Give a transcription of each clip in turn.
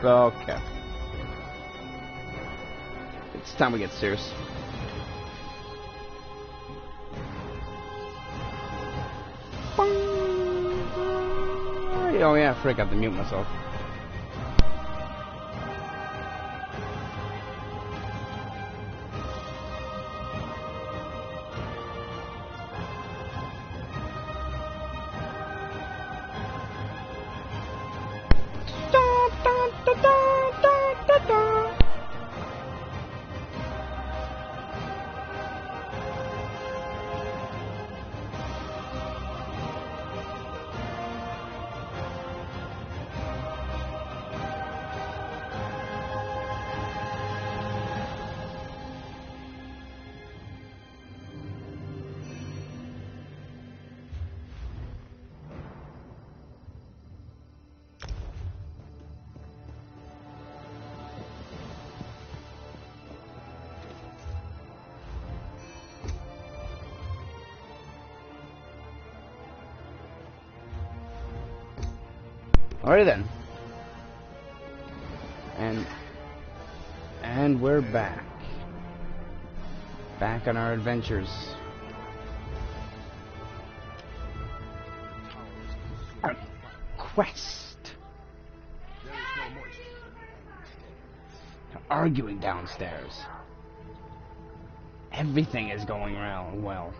Okay. It's time we get serious. Oh yeah, frick, I have to mute myself. Alrighty then. And we're back. Back on our adventures. Our quest. Arguing downstairs. Everything is going well.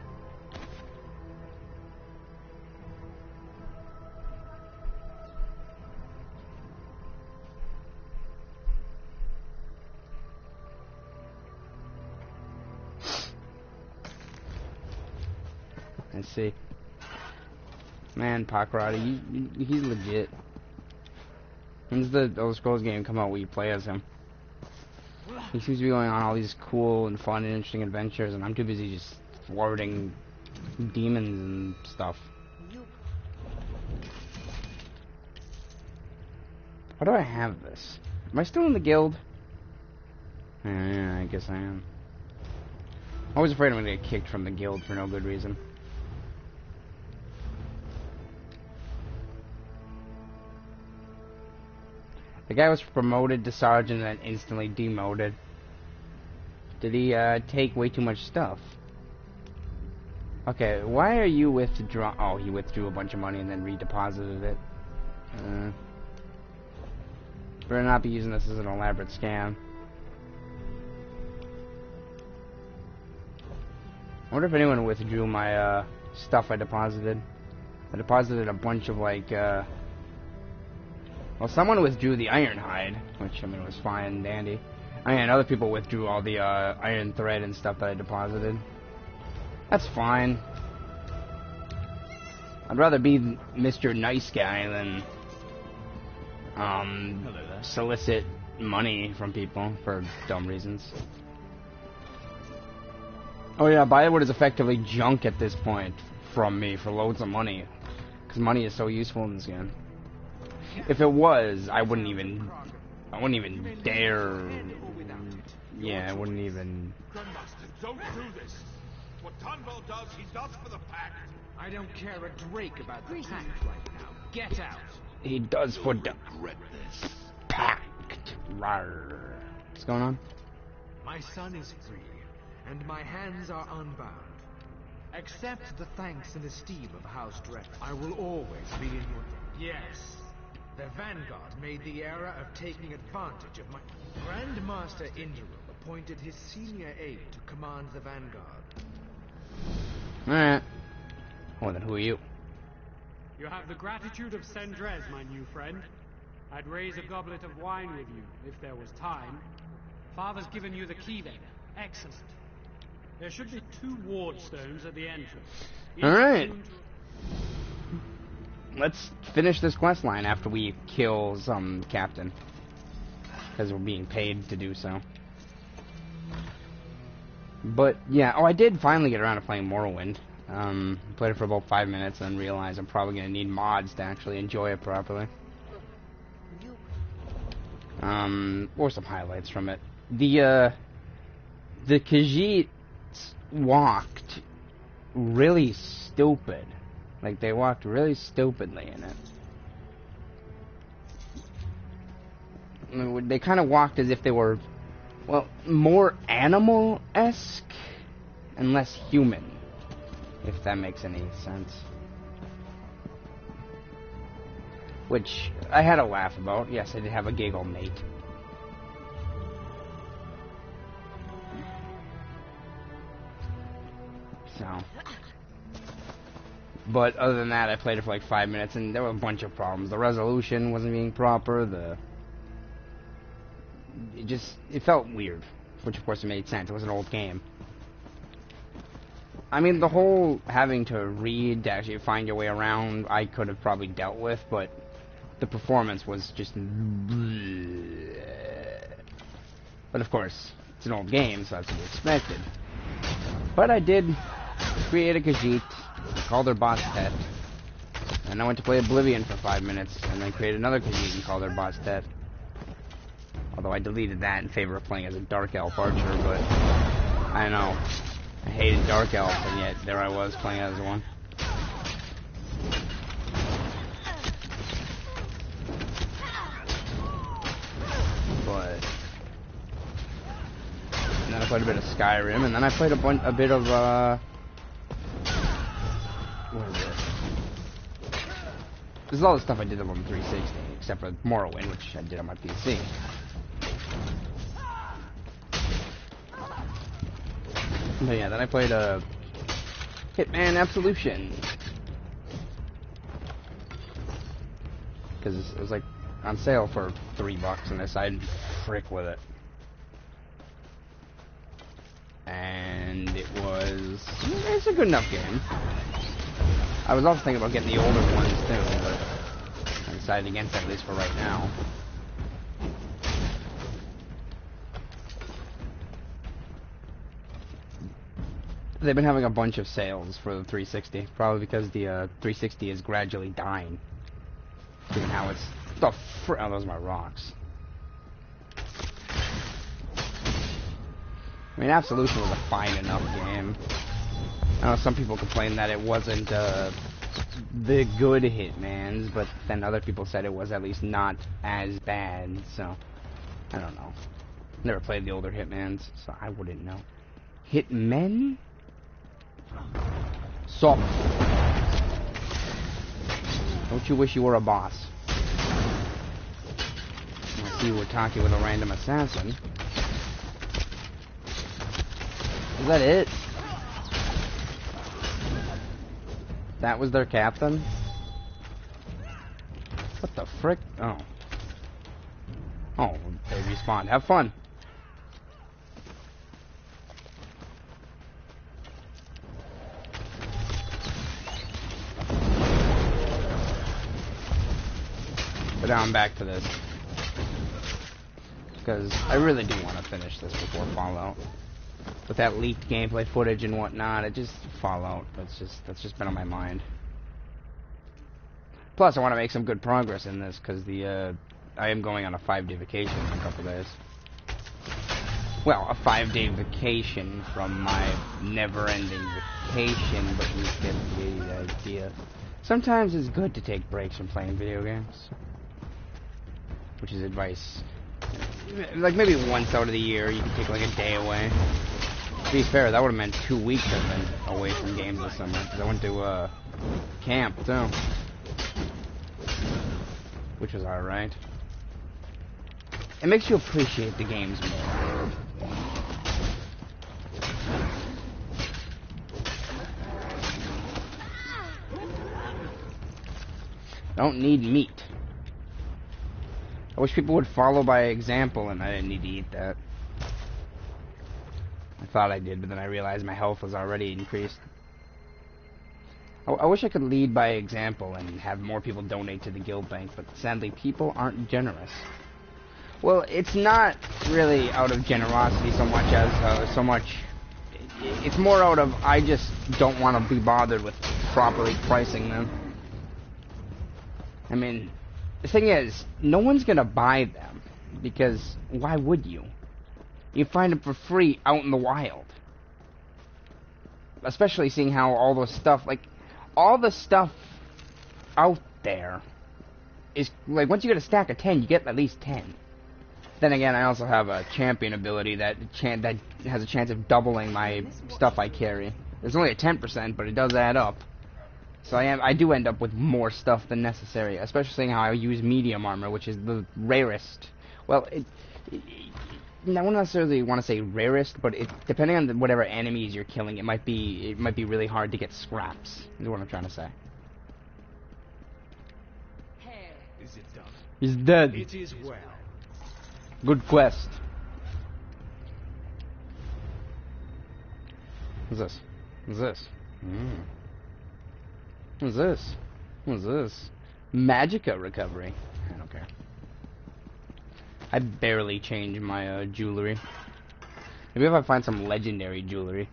Let's see. Man, Pakarati, he's legit. When's the Elder Scrolls game come out where you play as him? He seems to be going on all these cool and fun and interesting adventures, and I'm too busy just thwarting demons and stuff. Why do I have this? Am I still in the guild? Yeah, I guess I am. I was afraid I'm gonna get kicked from the guild for no good reason. The guy was promoted to sergeant and then instantly demoted. Did he take way too much stuff? Okay, why are you withdraw? Oh, he withdrew a bunch of money and then redeposited it. Better not be using this as an elaborate scam. I wonder if anyone withdrew my stuff I deposited. I deposited a bunch of like well, someone withdrew the iron hide, which, I mean, was fine and dandy. I mean, other people withdrew all the iron thread and stuff that I deposited. That's fine. I'd rather be Mr. Nice Guy than solicit money from people for dumb reasons. Oh yeah, buy what is effectively junk at this point from me for loads of money, because money is so useful in this game. If it was, I wouldn't even dare. Yeah, I wouldn't even. Grandmaster, don't do this. What Tunbell does, he does for the pact. I don't care a drake about the pact right now. Get out. He does for the pact. Rawr. What's going on? My son is free, and my hands are unbound. Accept the thanks and esteem of House Dredd. I will always be in your debt. Yes. The Vanguard made the error of taking advantage of my... Grandmaster Interim appointed his senior aide to command the Vanguard. Alright. Well then, who are you? You have the gratitude of Sendrez, my new friend. I'd raise a goblet of wine with you, if there was time. Father's given you the key then. Excellent. There should be 2 ward stones at the entrance. Alright. Let's finish this quest line after we kill some captain. Because we're being paid to do so. But, yeah. Oh, I did finally get around to playing Morrowind. Played it for about 5 minutes and realized I'm probably going to need mods to actually enjoy it properly. Or some highlights from it. The Khajiit walked really stupid. Like, they walked really stupidly in it. I mean, they kind of walked as if they were, well, more animal-esque and less human, if that makes any sense. Which I had a laugh about. Yes, I did have a giggle, mate. So, but other than that, I played it for like 5 minutes, and there were a bunch of problems. The resolution wasn't being proper. It felt weird, which of course it made sense. It was an old game. I mean, the whole having to read to actually find your way around, I could have probably dealt with, but the performance was just bleh. But of course, it's an old game, so that's to be expected. But I did create a Khajiit, called her Boss Tet, and I went to play Oblivion for 5 minutes, and then created another Khajiit and called her Boss Tet. Although I deleted that in favor of playing as a Dark Elf Archer, but I know, I hated Dark Elves, and yet there I was playing as one. But and then I played a bit of Skyrim, and then I played a bit of what is it? This is all the stuff I did on the 360, except for Morrowind, which I did on my PC. But yeah, then I played Hitman Absolution, because it was like on sale for $3, and I decided to frick with it. And it's a good enough game. I was also thinking about getting the older ones too, but I decided against it, at least for right now. They've been having a bunch of sales for the 360, probably because the 360 is gradually dying. Given how it's oh, those are my rocks. I mean, Absolution was a fine enough game. I know some people complained that it wasn't the good Hitmans, but then other people said it was at least not as bad, so I don't know. Never played the older Hitmans, so I wouldn't know. Hitmen? Soft. Don't you wish you were a boss? I see you attacking with a random assassin. Is that it? That was their captain? What the frick? Oh. Oh, they respawned. Have fun. But now I'm back to this. Because I really do want to finish this before Fallout. With that leaked gameplay footage and whatnot, Fallout, that's just been on my mind. Plus, I want to make some good progress in this, because I am going on a 5-day vacation in a couple days. Well, a 5-day vacation from my never-ending vacation, but you get the idea. Sometimes it's good to take breaks from playing video games. Which is advice. Like, maybe once out of the year, you can take like a day away. To be fair, that would have meant 2 weeks I've been away from games this summer, because I went to camp too, which was alright. It makes you appreciate the games more. Don't need meat. I wish people would follow by example, and I didn't need to eat that. I thought I did, but then I realized my health was already increased. I wish I could lead by example and have more people donate to the guild bank, but sadly people aren't generous. Well, it's not really out of generosity so much as it's more out of I just don't want to be bothered with properly pricing them. I mean, the thing is, no one's gonna buy them, because why would you? You find them for free out in the wild. especially seeing how all the stuff, like, all the stuff out there is, like, once you get a stack of 10, you get at least 10. Then again, I also have a champion ability that has a chance of doubling my stuff I carry. It's only a 10%, but it does add up. So I do end up with more stuff than necessary, especially seeing how I use medium armor, which is the rarest. Well, I wouldn't necessarily want to say rarest, but depending on whatever enemies you're killing, it might be really hard to get scraps. Is what I'm trying to say. Is it done? He's dead. It is well. Good quest. What's this? What's this? What's this? What's this? Magicka recovery. I don't care. I barely change my jewelry. Maybe if I find some legendary jewelry.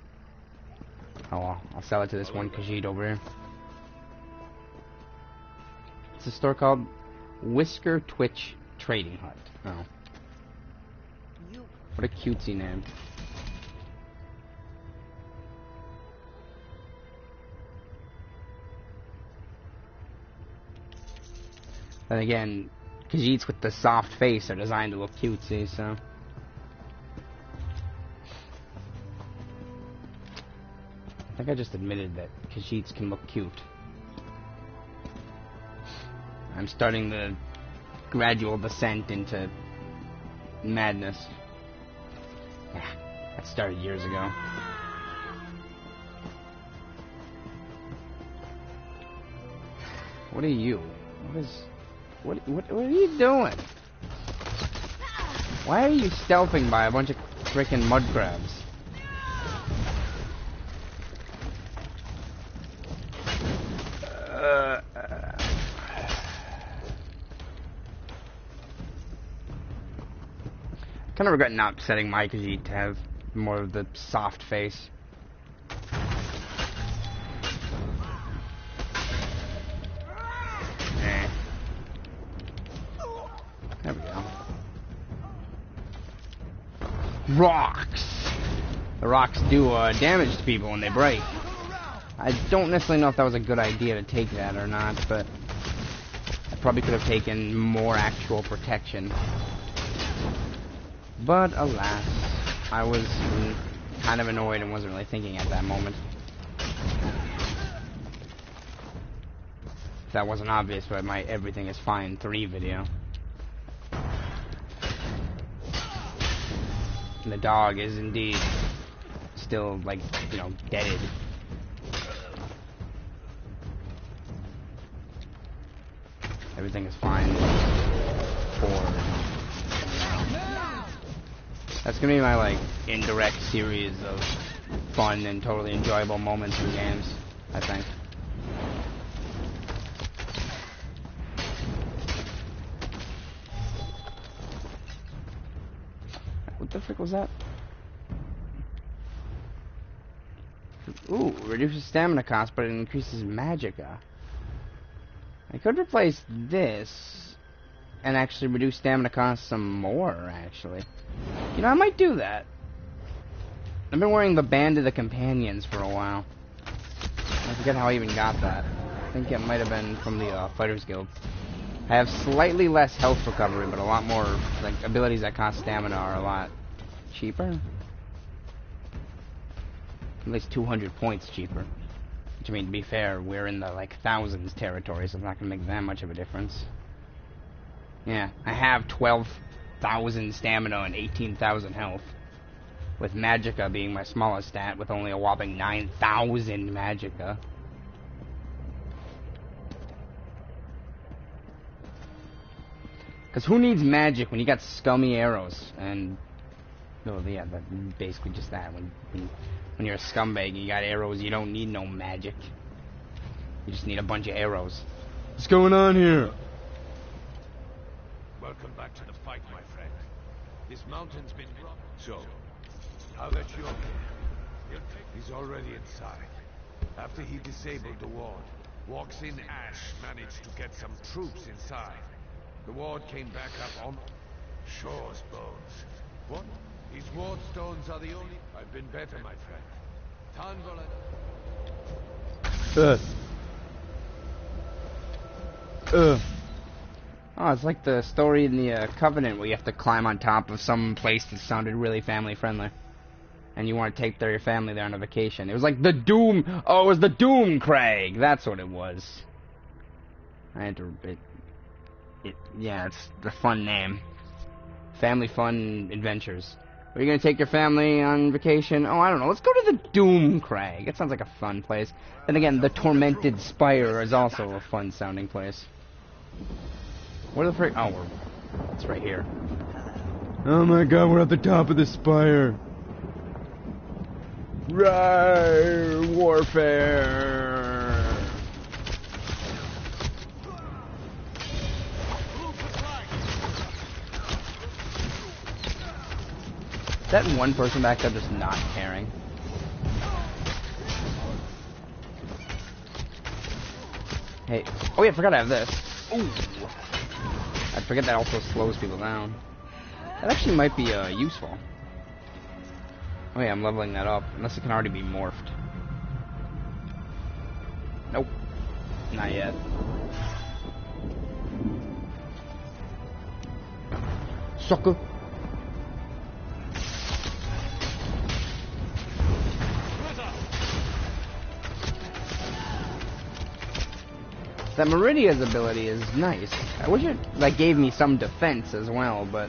Oh well, I'll sell it to this one Khajiit over here. It's a store called Whisker Twitch Trading Hut. Oh. What a cutesy name. Then again, Khajiits with the soft face are designed to look cutesy, so... I think I just admitted that Khajiits can look cute. I'm starting the gradual descent into madness. Yeah, that started years ago. What are you? What are you doing? Why are you stealthing by a bunch of frickin' mud crabs? Kind of regret not setting my Khajiit to have more of the soft face. There we go. Rocks! The rocks do damage to people when they break. I don't necessarily know if that was a good idea to take that or not, but I probably could have taken more actual protection. But alas, I was kind of annoyed and wasn't really thinking at that moment. That wasn't obvious by my Everything is Fine 3 video. And the dog is indeed still, like, you know, deaded. Everything is fine. 4. That's gonna be my, like, indirect series of fun and totally enjoyable moments in games, I think. What the frick was that? Ooh, reduces stamina cost, but it increases magicka. I could replace this and actually reduce stamina cost some more, actually. You know, I might do that. I've been wearing the Band of the Companions for a while. I forget how I even got that. I think it might have been from the Fighters Guild. I have slightly less health recovery, but a lot more, like, abilities that cost stamina are a lot cheaper. At least 200 points cheaper. Which, I mean, to be fair, we're in the, like, thousands territory, so it's not going to make that much of a difference. Yeah, I have 12,000 stamina and 18,000 health. With magicka being my smallest stat, with only a whopping 9,000 magicka. Because who needs magic when you got scummy arrows? And, no, yeah, that, basically just that. When you're a scumbag and you got arrows, you don't need no magic. You just need a bunch of arrows. What's going on here? Welcome back to the fight, my friend. This mountain's been robbed. So, now that you're here, he's already inside. After he disabled the ward, walks in Ash managed to get some troops inside. The ward came back up on Shore's bones. What? These ward stones are the only... I've been better, my friend. Oh, it's like the story in the Covenant where you have to climb on top of some place that sounded really family friendly. And you want to take your family there on a vacation. It was like the Doom. Oh, it was the Doom Craig. That's what it was. I had to. Yeah, it's the fun name. Family Fun Adventures. Are you gonna take your family on vacation? Oh, I don't know. Let's go to the Doom Crag. It sounds like a fun place. Then again, the Tormented Spire is also a fun sounding place. Where the frick? Oh, it's right here. Oh my God, we're at the top of the spire. Rawr, warfare. That one person back there just not caring. Hey, oh yeah, I forgot I have this. Ooh. I forget that also slows people down. That actually might be useful. Oh yeah, I'm leveling that up, unless it can already be morphed. Nope, not yet. Sucker. That Meridia's ability is nice. I wish it like gave me some defense as well, but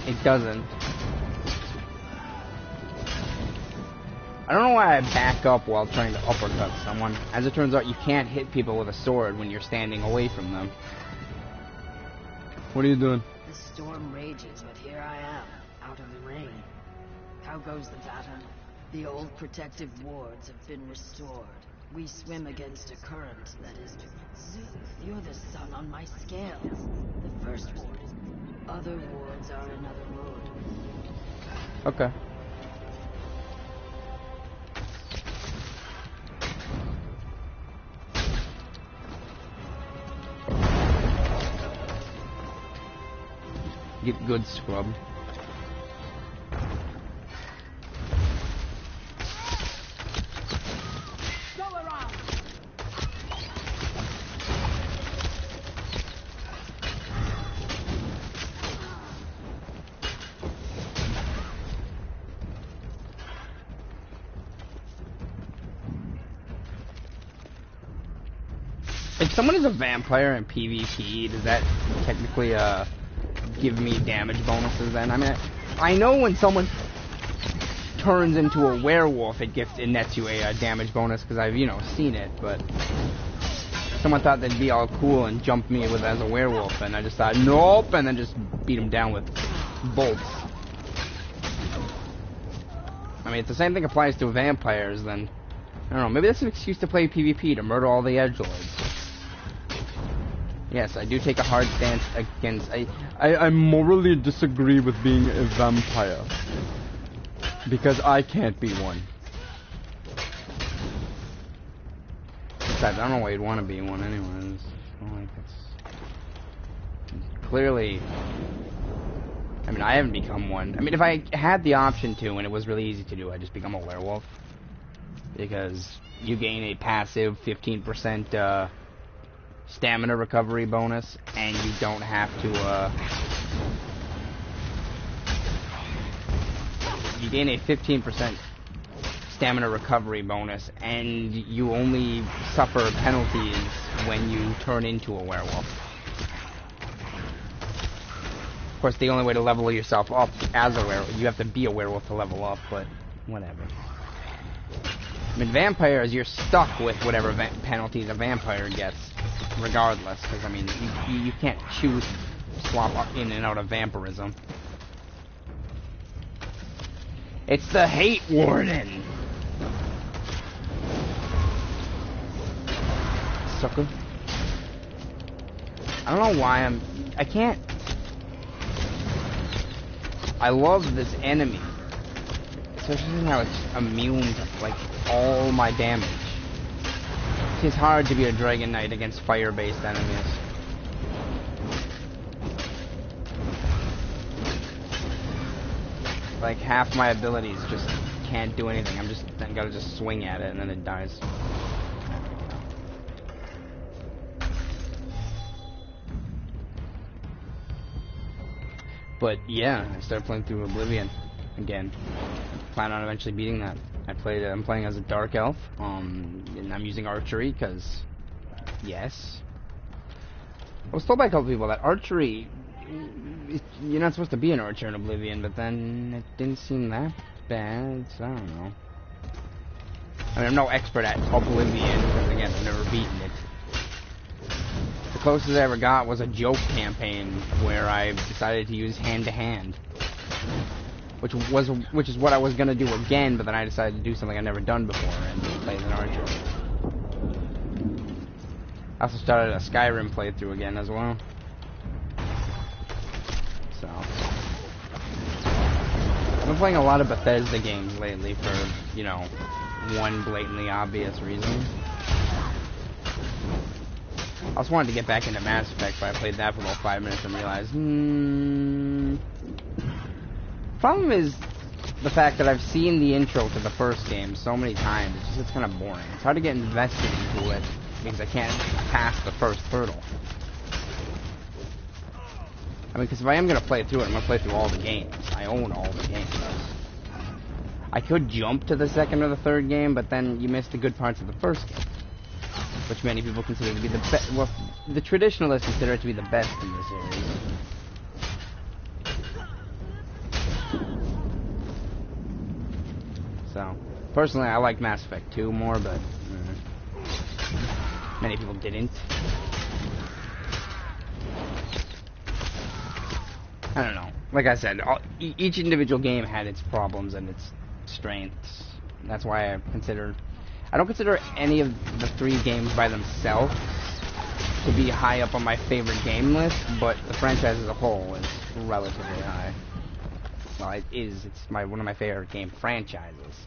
it doesn't. I don't know why I back up while trying to uppercut someone. As it turns out, you can't hit people with a sword when you're standing away from them. What are you doing? The storm rages, but here I am, out of the rain. How goes the battle? The old protective wards have been restored. We swim against a current that is... Zeus, you're the sun on my scales. The first ward. Other wards are another road. Okay. Get good, scrub. If someone is a vampire in PvP, does that technically give me damage bonuses then? I mean, I know when someone turns into a werewolf, it nets you a damage bonus because I've, seen it, but someone thought they'd be all cool and jump me as a werewolf, and I just thought, nope, and then just beat him down with bolts. I mean, if the same thing applies to vampires, then, I don't know, maybe that's an excuse to play PvP, to murder all the edgelords. Yes, I do take a hard stance against... I morally disagree with being a vampire. Because I can't be one. Besides, I don't know why you'd want to be one anyways. Like it's clearly... I mean, I haven't become one. I mean, if I had the option to, and it was really easy to do, I'd just become a werewolf. Because you gain a passive 15%, stamina recovery bonus, and you don't have to, you gain a 15% stamina recovery bonus, and you only suffer penalties when you turn into a werewolf. Of course, the only way to level yourself up as a werewolf, you have to be a werewolf to level up, but whatever. I mean, vampires, you're stuck with whatever penalties a vampire gets, regardless, because, I mean, you can't choose swap up in and out of vampirism. It's the Hate Warden! Sucker. I don't know why I can't... I love this enemy. Especially how it's immune to, like, all my damage. It's hard to be a Dragon Knight against fire-based enemies. Like, half my abilities just can't do anything. I gotta just swing at it and then it dies. But yeah, I started playing through Oblivion again. Plan on eventually beating that. I'm playing as a dark elf, and I'm using archery because, yes. I was told by a couple people that archery, you're not supposed to be an archer in Oblivion, but then it didn't seem that bad, so I don't know. I mean, I'm no expert at Oblivion, because again, I've never beaten it. The closest I ever got was a joke campaign, where I decided to use hand-to-hand. Which is what I was gonna do again, but then I decided to do something I'd never done before, and play as an archer. I also started a Skyrim playthrough again as well. So I've been playing a lot of Bethesda games lately for, you know, one blatantly obvious reason. I also wanted to get back into Mass Effect, but I played that for about 5 minutes and realized, problem is the fact that I've seen the intro to the first game so many times, it's kind of boring. It's hard to get invested into it because I can't pass the first hurdle. I mean, because if I am going to play through it, I'm going to play through all the games. I own all the games. I could jump to the second or the third game, but then you miss the good parts of the first game, which many people consider to be the best. Well, the traditionalists consider it to be the best in the series. So, personally, I like Mass Effect 2 more, but many people didn't. I don't know. Like I said, each individual game had its problems and its strengths. That's why I don't consider any of the 3 games by themselves to be high up on my favorite game list, but the franchise as a whole is relatively high. Well, it is. It's one of my favorite game franchises.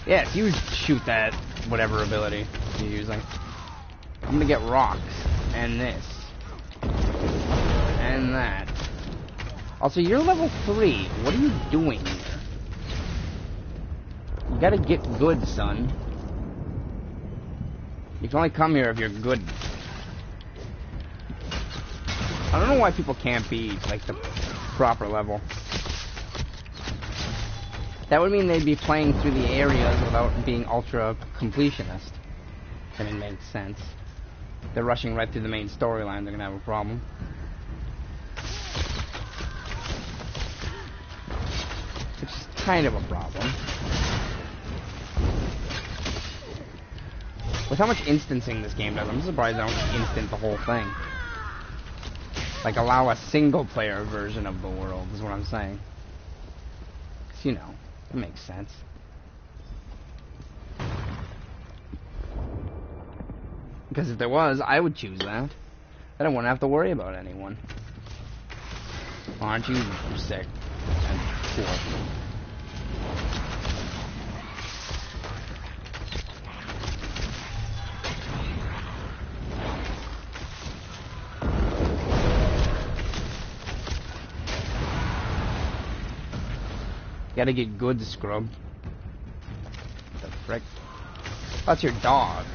Yeah, if you shoot that whatever ability you're using, I'm gonna get rocks and this and that. Also, you're level 3. What are you doing here? You gotta get good, son. You can only come here if you're good. I don't know why people can't be, like, the proper level. That would mean they'd be playing through the areas without being ultra completionist. I mean, it makes sense. If they're rushing right through the main storyline, they're gonna have a problem. Which is kind of a problem. With how much instancing this game does, I'm surprised they don't instant the whole thing. Like, allow a single-player version of the world, is what I'm saying. Because, you know, it makes sense. Because if there was, I would choose that. Then I wouldn't have to worry about anyone. Aren't you sick and cool? Gotta get good, scrub. What the frick? That's your dog.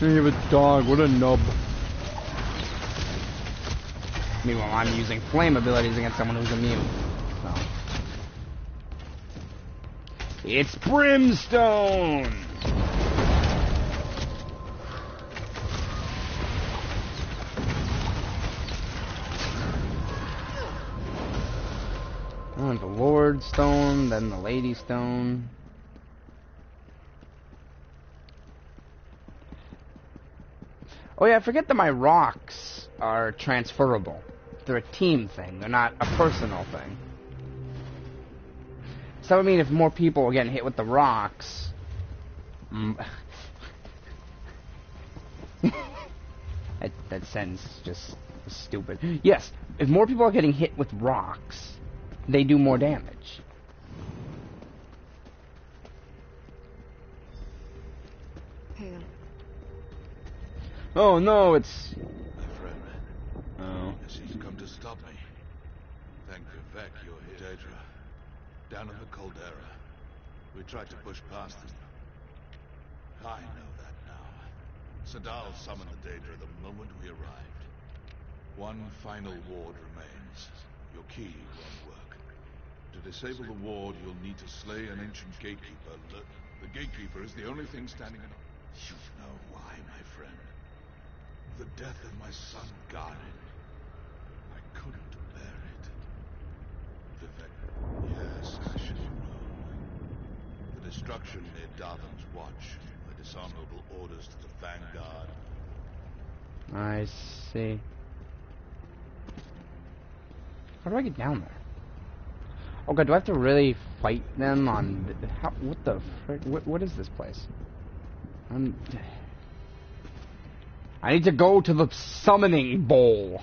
You have a dog, what a nub. Meanwhile, I'm using flame abilities against someone who's immune. So. It's brimstone! Oh, the Lord Stone, then the Lady Stone. Oh yeah, I forget that my rocks are transferable. They're a team thing, they're not a personal thing. So that would mean if more people are getting hit with the rocks... that sentence is just stupid. Yes, if more people are getting hit with rocks, they do more damage. Hail. Oh no, it's agency to come to stop me. Thank Vivek you're here. Daedra, down in the caldera. We tried to push past them. I know that now. Sadal summoned the Daedra the moment we arrived. One final ward remains. Your key won't work. To disable the ward, you'll need to slay an ancient gatekeeper. The gatekeeper is the only thing standing in... You know why, my friend. The death of my son Garnet. I couldn't bear it. Vivek... Yes, I should have known. The destruction near Dartham's Watch. My dishonorable orders to the Vanguard. I see. How do I get down there? Oh god, do I have to really fight them on... what the frick? What is this place? I need to go to the summoning bowl.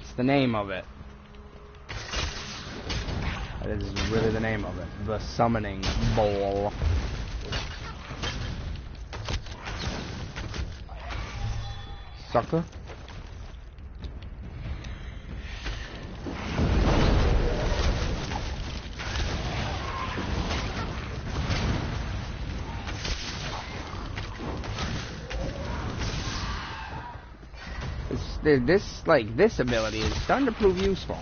It's the name of it. That is really the name of it. The summoning bowl. Sucker. This ability is starting to prove useful.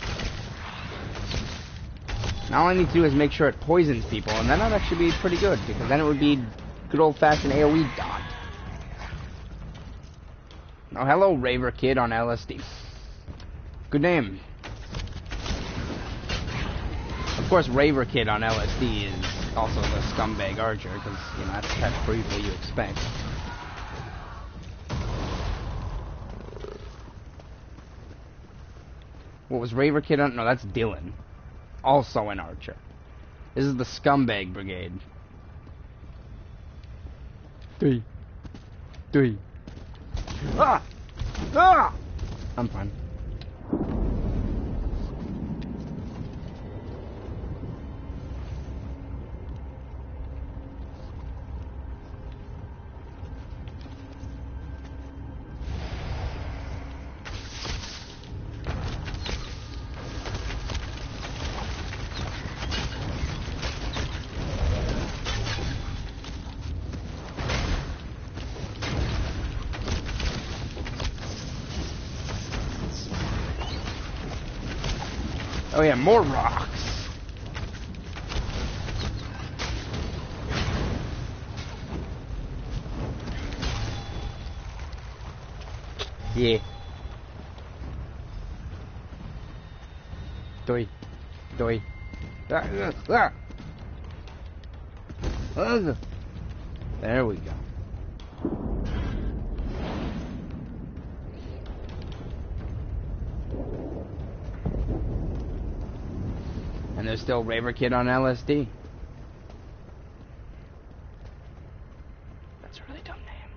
Now all I need to do is make sure it poisons people, and then that'd actually be pretty good, because then it would be good old-fashioned AoE dot. Oh, hello, Raver Kid on LSD. Good name. Of course, Raver Kid on LSD is also the scumbag archer, because, you know, that's the type of people you expect. What was Raver Kid on? No, that's Dylan. Also an archer. This is the Scumbag Brigade. Three. Ah! Ah! I'm fine. Oh yeah, more rocks. Yeah. Doi. There we go. And there's still Raver Kid on LSD. That's a really dumb name.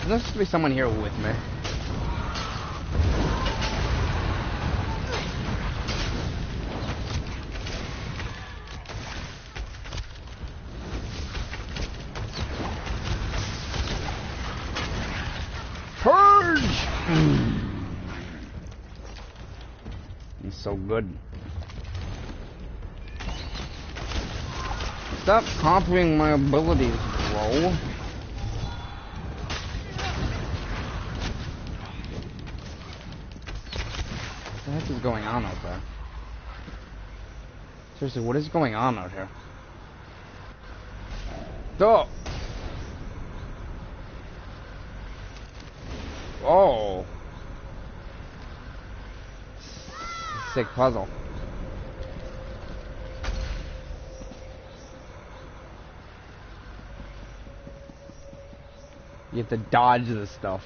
There's supposed to be someone here with me. He's so good. Stop copying my abilities, bro. What the heck is going on out there? Seriously, what is going on out here? Go! Oh! Sick puzzle. You have to dodge this stuff.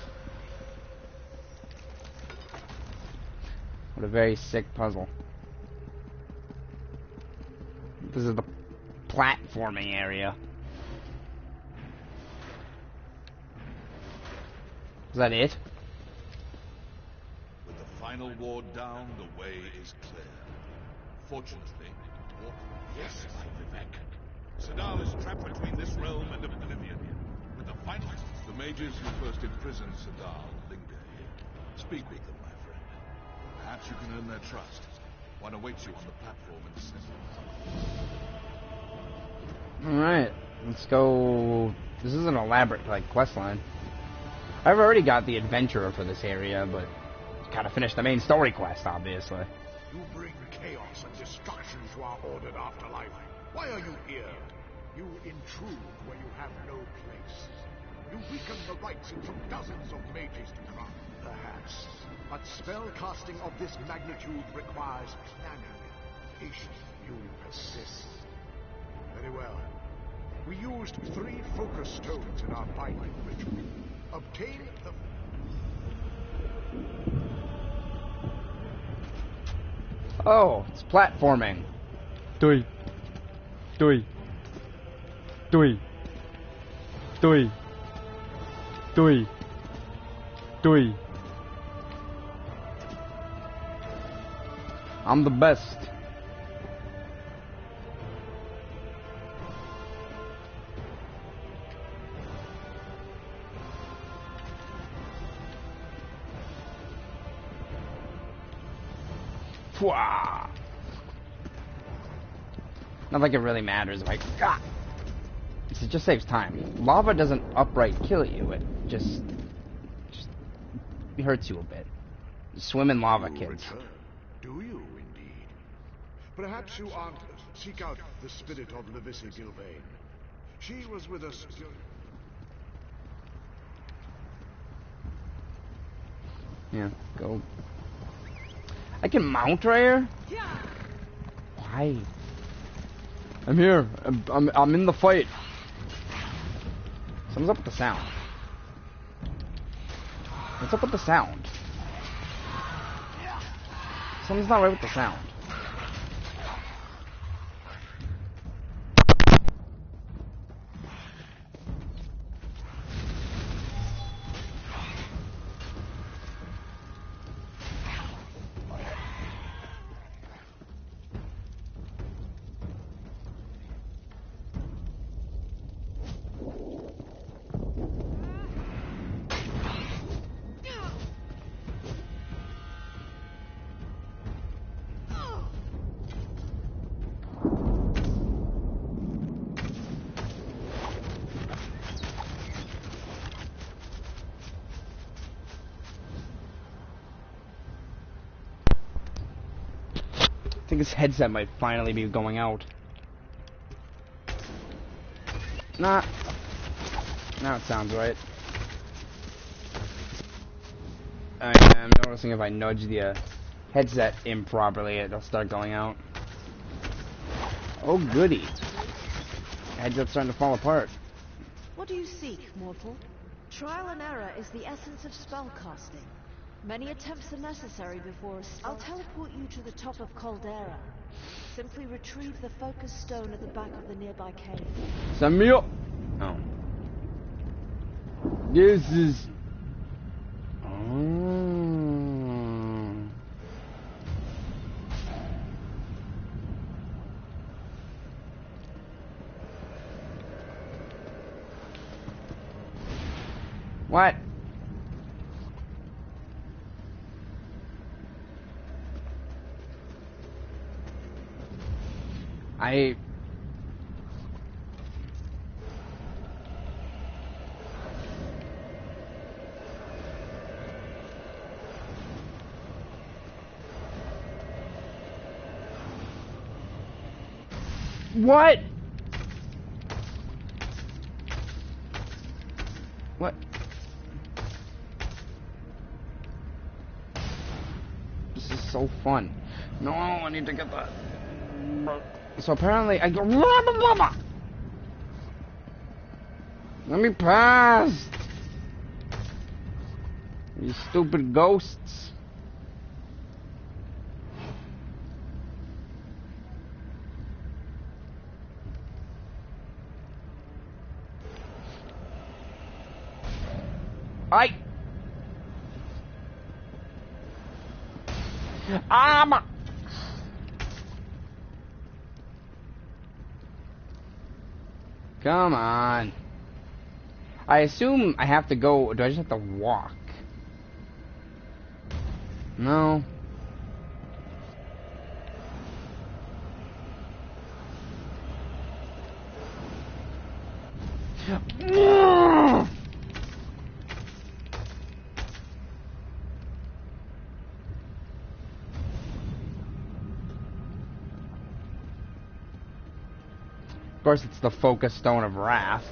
What a very sick puzzle. This is the platforming area. Is that it? With the final ward down, the way is clear. Unfortunately, yes, my Vivek. Sadal is trapped between this realm and oblivion. With the final... The mages who first imprisoned Sadal linger here. Speak with them, my friend. Perhaps you can earn their trust. One awaits you on the platform in the center. Alright, let's go. This is an elaborate, like, quest line. I've already got the adventurer for this area, but gotta finish the main story quest, obviously. You bring chaos and destruction to our ordered afterlife. Why are you here? You intrude where you have no place. You weaken the rights of dozens of mages to come, perhaps. But spell casting of this magnitude requires planning. Patience, you persist. Very well. We used 3 focus stones in our binding ritual. Obtain the... Oh, it's platforming. Doi. Doi. Doi. Doi. Doi. Doi. I'm the best. Pwah. Not like it really matters if I... Ah! It just saves time. Lava doesn't outright kill you, it just hurts you a bit. Swim in lava, kids. Return. Do you, indeed? Perhaps you aren't... Seek out the spirit of Levissa Gilvain. She was with us... Yeah, go. I can mount right here? Why? I'm here. I'm in the fight. Something's up with the sound. What's up with the sound? Something's not right with the sound. I think his headset might finally be going out. Nah. Now it sounds right. I am noticing if I nudge the headset improperly, it'll start going out. Oh goody. Headset's starting to fall apart. What do you seek, mortal? Trial and error is the essence of spellcasting. Many attempts are necessary before I'll teleport you to the top of Caldera. Simply retrieve the focus stone at the back of the nearby cave. Send me up! Oh. This is... Oh. What? What? What? This is so fun. No, I need to get that. So apparently I go... Let me pass! You stupid ghosts. Come on. I assume I have to go... Do I just have to walk? No. Of course, it's the focus stone of wrath.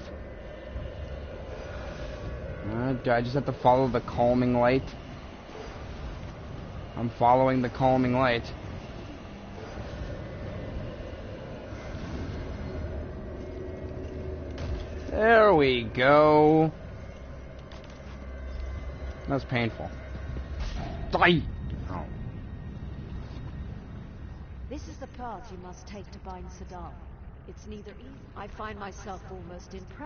Do I just have to follow the calming light? I'm following the calming light. There we go. That was painful. Die! Oh. This is the path you must take to bind Saddam. It's neither easy. I find myself almost impressed.